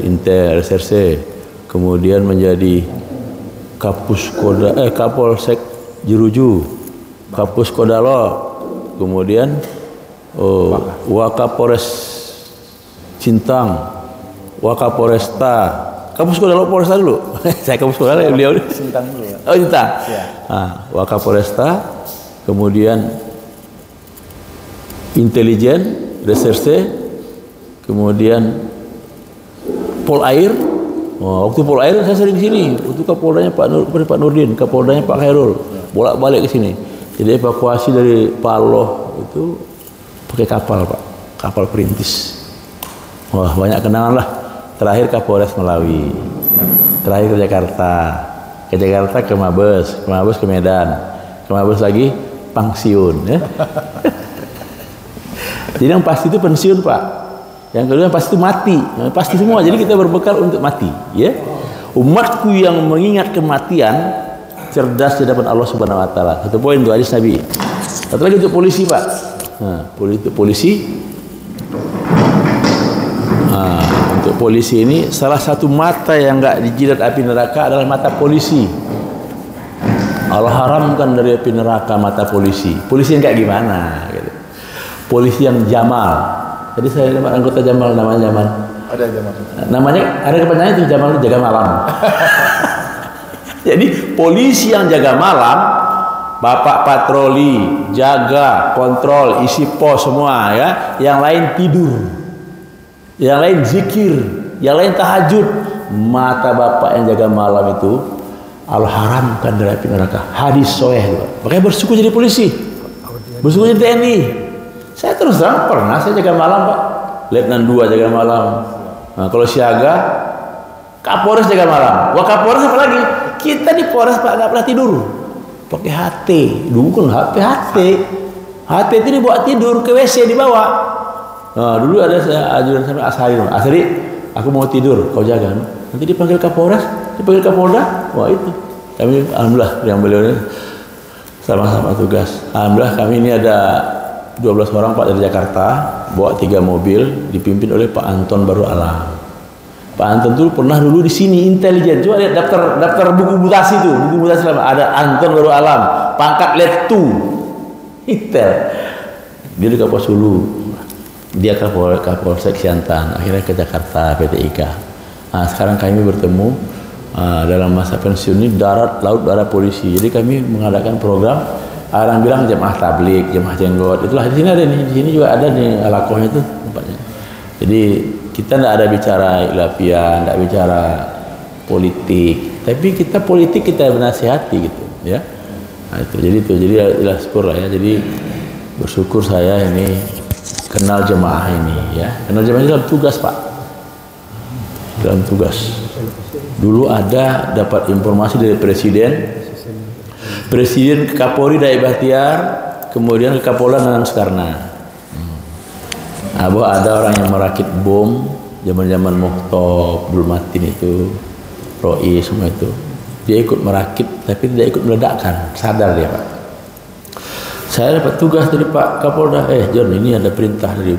Intel Reserse, kemudian menjadi Kapolsek Jeruju, Kapus Kodalo, kemudian Wakapolres Sintang, Wakapolresta, Kapus Kodalo Polresta dulu. Saya Kapus Kodalo ya beliau. Sintang dulu ya. Oh Sintang. Ya. Wakapolresta, kemudian Intelijen, Reserse, kemudian Polair. Waktu Polair saya sering sini. Waktu Kapoldanya Pak Nurdin, Kapoldanya Pak Khairul, bolak-balik ke sini. Jadi evakuasi dari Paloh itu pakai kapal, Pak, kapal perintis. Wah, banyak kenangan lah. Terakhir Kapolres Melawi, terakhir ke Jakarta ke Mabes ke Medan, ke Mabes lagi pensiun. Ya. Jadi yang pasti itu pensiun, Pak. Yang kedua yang pasti itu mati, pasti semua. Jadi kita berbekal untuk mati, ya. Umatku yang mengingat kematian cerdas di hadapan Allah Subhanahu Wa Taala. Satu poin itu hadis Nabi. Satu lagi untuk polisi, Pak. Untuk polisi ini salah satu mata yang enggak dijilat api neraka adalah mata polisi. Allah haramkan dari api neraka mata polisi. Polisi yang kayak gimana? Gitu. Polisi yang Jamal. Jadi saya anggota Jamal, namanya Jamal. Ada Jamal. Namanya ada kepanjangan itu Jamal, jaga malam. Jadi polisi yang jaga malam, bapak patroli, jaga, kontrol, isi pos semua ya. Yang lain tidur, yang lain zikir, yang lain tahajud. Mata bapak yang jaga malam itu Allah haramkan dari api neraka. Hadis sahih. Makanya bersyukur jadi polisi, bersyukur jadi TNI. Saya terus terang pernah saya jaga malam, Pak. Letnan 2 jaga malam. Nah, kalau siaga, Kapolres jaga malam. Wah, Kapolres apa lagi? Kita di Polres, Pak, nggak pernah tidur. Pakai HT. Dulu kan HP. HT itu dibawa tidur ke WC dibawa. Nah, dulu ada saya ajudan sampai Asari, aku mau tidur, kau jaga. Nanti dipanggil Kapolres, dipanggil Kapolda. Wah, itu. Kami alhamdulillah yang beliau ini sama-sama tugas. Alhamdulillah kami ini ada 12 orang, Pak, dari Jakarta, bawa 3 mobil, dipimpin oleh Pak Anton Baru Alam. Pak Anton dulu pernah di sini intelijen. Coba lihat daftar buku mutasi itu, buku mutasi ada Anton Baru Alam, pangkat Lettu, Intel. Dia di Kapolres Hulu, dia Kapolsek Siantan, akhirnya ke Jakarta PT IKA. Nah, sekarang kami bertemu dalam masa pensiun ini darat, laut, udara, polisi. Jadi kami mengadakan program. Orang bilang jemaah tablik, jemaah jenggot. Itulah di sini ada nih, di sini juga ada nih alakohnya itu tempatnya. Jadi kita tidak ada bicara ilapian, tidak bicara politik, tapi kita politik kita menasihati gitu, ya. Nah, jadi syukur lah ya. Jadi bersyukur saya ini kenal jemaah ini, ya. Kenal jemaah ini dalam tugas, Pak. Dalam tugas. Dulu ada dapat informasi dari Presiden ke Kapolri Dai Bahtiar, kemudian ke Kapolda Nanang Soekarno. Bahwa ada orang yang merakit bom zaman-zaman Muhtob, Abdul Matin itu, Roi semua itu. Dia ikut merakit tapi tidak ikut meledakkan, sadar dia, Pak. Saya dapat tugas dari Pak Kapolda, John, ini ada perintah dari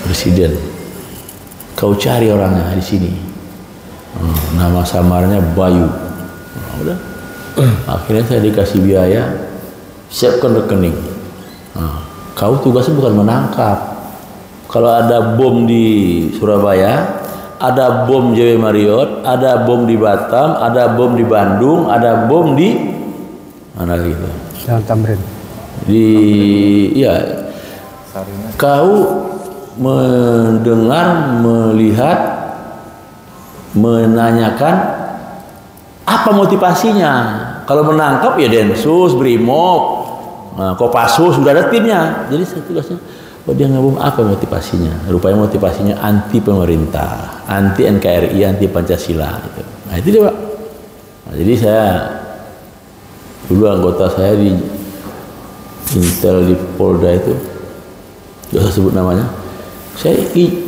Presiden. Kau cari orangnya di sini. Nama samarnya Bayu. Udah. Akhirnya saya dikasih biaya, siapkan rekening. Kau tugasnya bukan menangkap. Kalau ada bom di Surabaya, ada bom JW Marriott, ada bom di Batam, ada bom di Bandung, ada bom di mana gitu? Jalan Tamrin. Kau mendengar, melihat, menanyakan apa motivasinya. Kalau menangkap ya Densus, Brimob, Kopassus, sudah ada timnya. Jadi saya tugasnya, dia ngabung apa motivasinya? Rupanya motivasinya anti pemerintah, anti NKRI, anti Pancasila. Gitu. Nah itu dia, Pak. Nah, jadi saya dulu anggota saya di Intel di Polda itu, tidak usah sebut namanya. Saya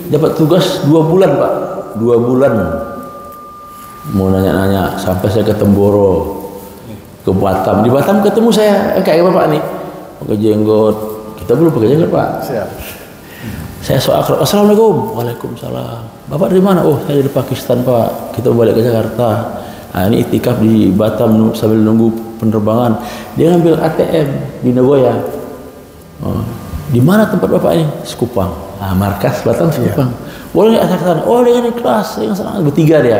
dapat tugas 2 bulan, Pak. 2 bulan mau nanya-nanya sampai saya ke Temboro, ke Batam. Di Batam ketemu saya kayak Bapak nih, pakai jenggot. Kita belum pakai jenggot, Pak. Siap. Saya so akrab, assalamualaikum, waalaikumsalam. Bapak dari mana? Oh, saya dari Pakistan Pak. Kita balik ke Jakarta. Nah, ini iktikaf di Batam sambil nunggu penerbangan. Dia ngambil ATM di Nagoya. Oh, di mana tempat Bapak ini? Sekupang. Nah, markas Batam Sekupang. Boleh nggak saya ke sana? Oh, dengan ikhlas, dengan senang. Bertiga dia.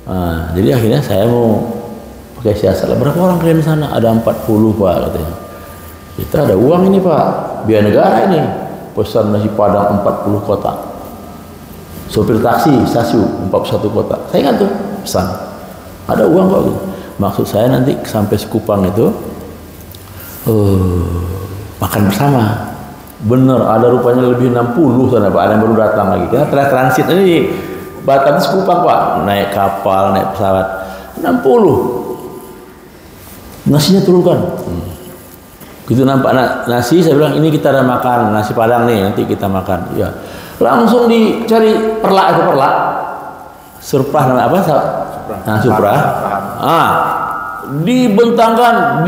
Nah, jadi akhirnya saya mau pakai siasat. Berapa orang kalian di sana? Ada 40 Pak katanya. Kita ada uang ini Pak, biaya negara ini. Pesan nasi padang 40 kotak. Sopir taksi stasiun 41 kotak. Saya ingat tuh pesan. Ada uang kok gitu. Maksud saya nanti sampai Sekupang itu makan bersama. Bener, ada rupanya lebih 60 sana Pak. Ada yang baru datang lagi. Kita telah transit ini Batam Sekupang Pak. Naik kapal, naik pesawat 60. Nasinya turunkan. Gitu nampak nasi, saya bilang ini kita ada makan nasi padang nih, nanti kita makan. Ya, langsung dicari perlak itu perlak, surpah nama apa? Nah, surpah. Dibentangkan,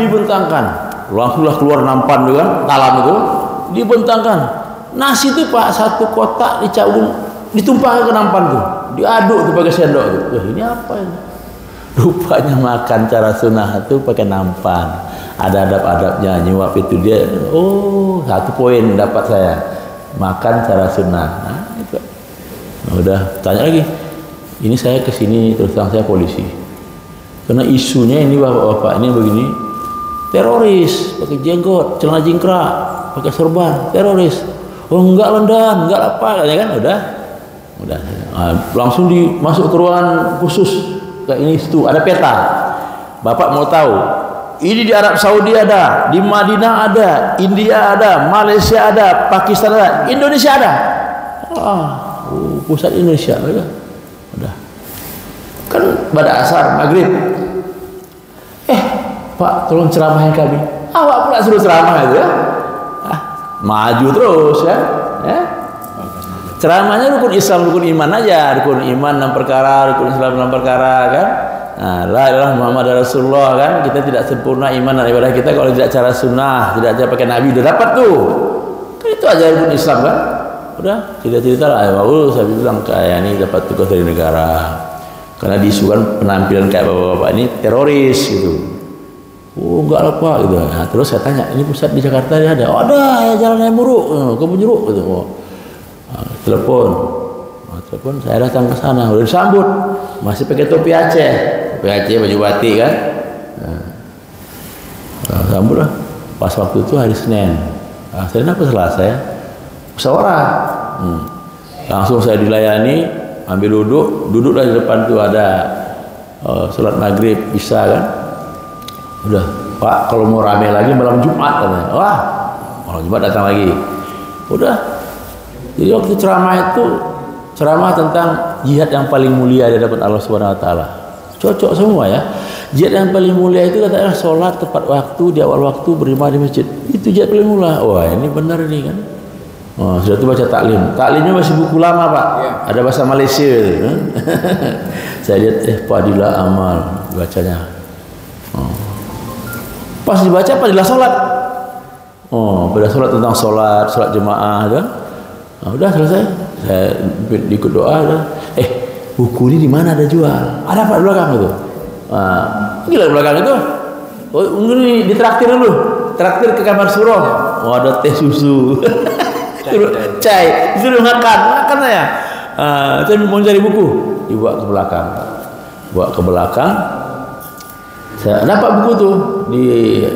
langsunglah keluar nampan juga, talam itu, dibentangkan. Nasi itu Pak satu kotak dicabung, ditumpahkan ke nampan tuh, diaduk tuh pakai sendok tuh. Ini apa ini? Rupanya makan cara sunnah itu pakai nampan. Ada adab-adabnya, nyuap itu dia. Oh, 1 poin dapat saya. Makan cara sunnah. Nah, itu. Nah, udah tanya lagi. Ini saya kesini terus terang saya polisi. Karena isunya ini bapak-bapak ini begini. Teroris, pakai jenggot, celana jingkrak, pakai sorban, teroris. Oh enggak lendan, enggak apa, ya kan? Udah. Nah, langsung masuk ke ruangan khusus. Kayak ini situ ada peta. Bapak mau tahu? Ini di Arab Saudi ada, di Madinah ada, India ada, Malaysia ada, Pakistan ada, Indonesia ada. Pusat Indonesia udah. Kan pada asar maghrib. Pak, tolong ceramahin kami. Awak pula suruh ceramah itu ya. Maju terus ya. Ceramahnya rukun Islam, rukun iman aja, rukun iman 6 perkara, rukun Islam 6 perkara kan. Nah, la ilaha Muhammad Rasulullah kan, kita tidak sempurna iman dan ibadah kita kalau tidak cara sunnah, tidak cara pakai Nabi, udah dapat tuh. Kan itu aja rukun Islam kan. Udah, cerita-cerita lah. Saya bilang kayak ini dapat tugas dari negara. Karena diisukan penampilan kayak bapak-bapak ini teroris gitu. Oh, enggak lah Pak gitu. Nah, terus saya tanya, ini pusat di Jakarta ada? Oh, ada ya, jalan yang buruk, kebun jeruk gitu. Telepon, saya datang ke sana, udah disambut, masih pakai topi Aceh, baju batik kan. Sambut lah. Pas waktu itu hari Senin. Senin apa Selasa ya? Musyawarah. Langsung saya dilayani, ambil duduklah di depan tuh ada sholat maghrib bisa kan. Udah, Pak kalau mau rame lagi malam Jumat katanya. Wah, malam Jumat datang lagi. Udah. Jadi waktu ceramah itu ceramah tentang jihad yang paling mulia di hadapan Allah Subhanahu wa taala. Cocok semua ya. Jihad yang paling mulia itu katanya sholat tepat waktu, di awal waktu, berjamaah di masjid. Itu jihad paling mulia. Wah, ini benar ini kan. Sudah tuh baca taklim. Taklimnya masih buku lama, Pak. Ya. Ada bahasa Malaysia gitu. Saya lihat Fadilah Amal bacanya. Pas dibaca Fadilah sholat. Pada sholat tentang sholat jemaah kan. Nah, udah selesai. Saya ikut doa udah. Buku ini di mana ada jual? Ada Pak di belakang itu. Gila di belakang itu. Oh, ini ditraktir dulu. Traktir ke kamar surah. Oh, ada teh susu. Cai, disuruh makan ya. Saya mau cari buku, dibawa ke belakang. Saya dapat buku tuh di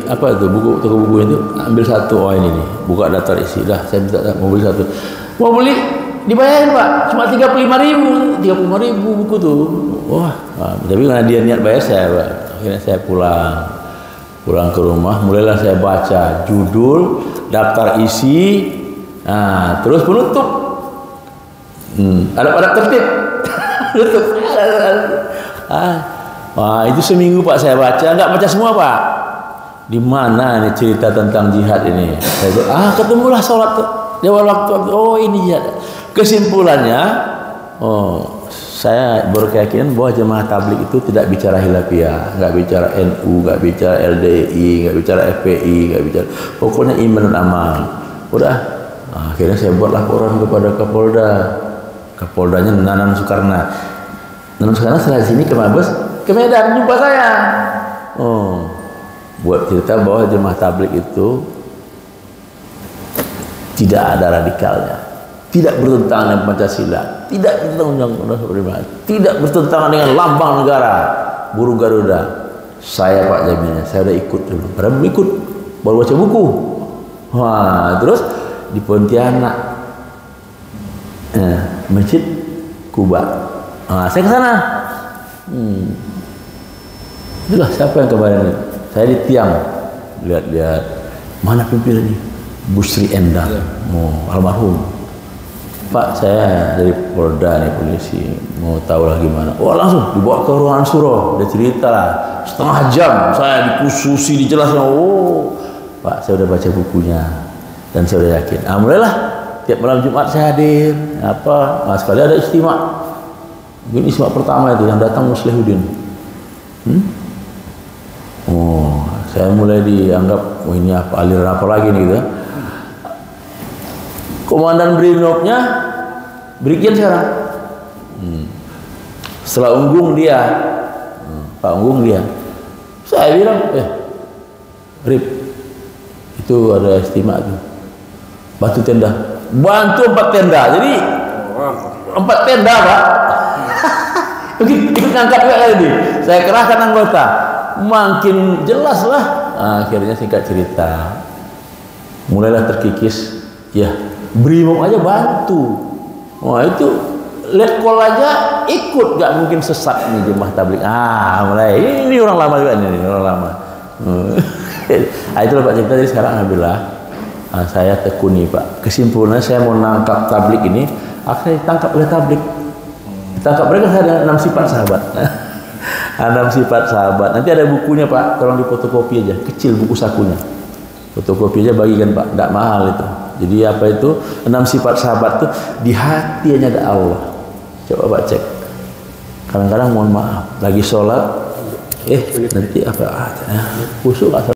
apa itu toko buku itu, ambil satu. Oh ini nih, buka daftar isi. Dah saya minta mau beli satu. Mau beli dibayarin Pak, cuma 35.000 buku tuh. Wah, tapi karena dia niat bayar saya, Pak. Akhirnya saya pulang ke rumah, mulailah saya baca judul, daftar isi, terus penutup. Ada tertib. Penutup. Itu seminggu Pak saya baca, enggak baca semua Pak. Di mana nih cerita tentang jihad ini? Saya bilang, ketemulah sholat di awal waktu. Oh ini jihad. Kesimpulannya, saya berkeyakinan bahwa jemaah tabligh itu tidak bicara hilafiyah, nggak bicara NU, nggak bicara LDI, nggak bicara FPI, nggak bicara. Pokoknya iman dan amal. Udah, Akhirnya saya buat laporan kepada Kapolda. Kapoldanya Nanang Soekarno. Nanang Soekarno setelah sini ke Mabes, ke Medan jumpa saya. Buat cerita bahwa jemaah tabligh itu tidak ada radikalnya, tidak bertentangan dengan Pancasila, tidak bertentangan dengan Undang-Undang, tidak bertentangan dengan lambang negara, burung Garuda. Saya Pak jaminnya, saya udah ikut dulu. Padahal belum ikut, baru baca buku. Wah, terus di Pontianak, Masjid Kuba. Saya ke sana. Itulah siapa yang kemarin. Saya di tiang, lihat-lihat mana pimpinannya. Busri Endang, almarhum. Pak, saya dari Polda nih, polisi, mau tahu lah gimana. Langsung dibawa ke ruangan suro. Dia cerita lah, setengah jam saya dikususi, dijelaskan. Pak, saya udah baca bukunya dan saya udah yakin. Mulailah tiap malam Jumat saya hadir. Sekali ada istimewa. Mungkin istimewa pertama itu yang datang Muslihuddin. Saya mulai dianggap, ini apa, aliran apa lagi nih gitu. Komandan Brimopnya Brigjen sekarang. Setelah Unggung dia, Pak Unggung dia. Saya bilang, Brip, itu ada istimewa tuh. Batu tenda, bantu 4 tenda. Jadi 4 tenda Pak. Ikut ngangkat juga kali ini. Saya kerahkan anggota. Makin jelas lah. Akhirnya singkat cerita, mulailah terkikis. Ya, Brimob aja bantu. Itu letkol aja ikut, gak mungkin sesat nih jemaah tabligh. Mulai ini orang lama juga nih, orang lama. Itulah Pak cerita. Jadi sekarang alhamdulillah saya tekuni Pak. Kesimpulannya saya mau nangkap tabligh ini, saya ditangkap oleh tabligh. Ditangkap mereka saya ada 6 sifat sahabat. 6 sifat sahabat. Nanti ada bukunya Pak, tolong difotokopi aja, kecil buku sakunya. Fotokopi aja bagikan Pak, tidak mahal itu. Jadi apa itu 6 sifat sahabat itu, di hatinya ada Allah. Coba Pak cek. Kadang-kadang mohon maaf, lagi sholat, nanti apa? Khusyuk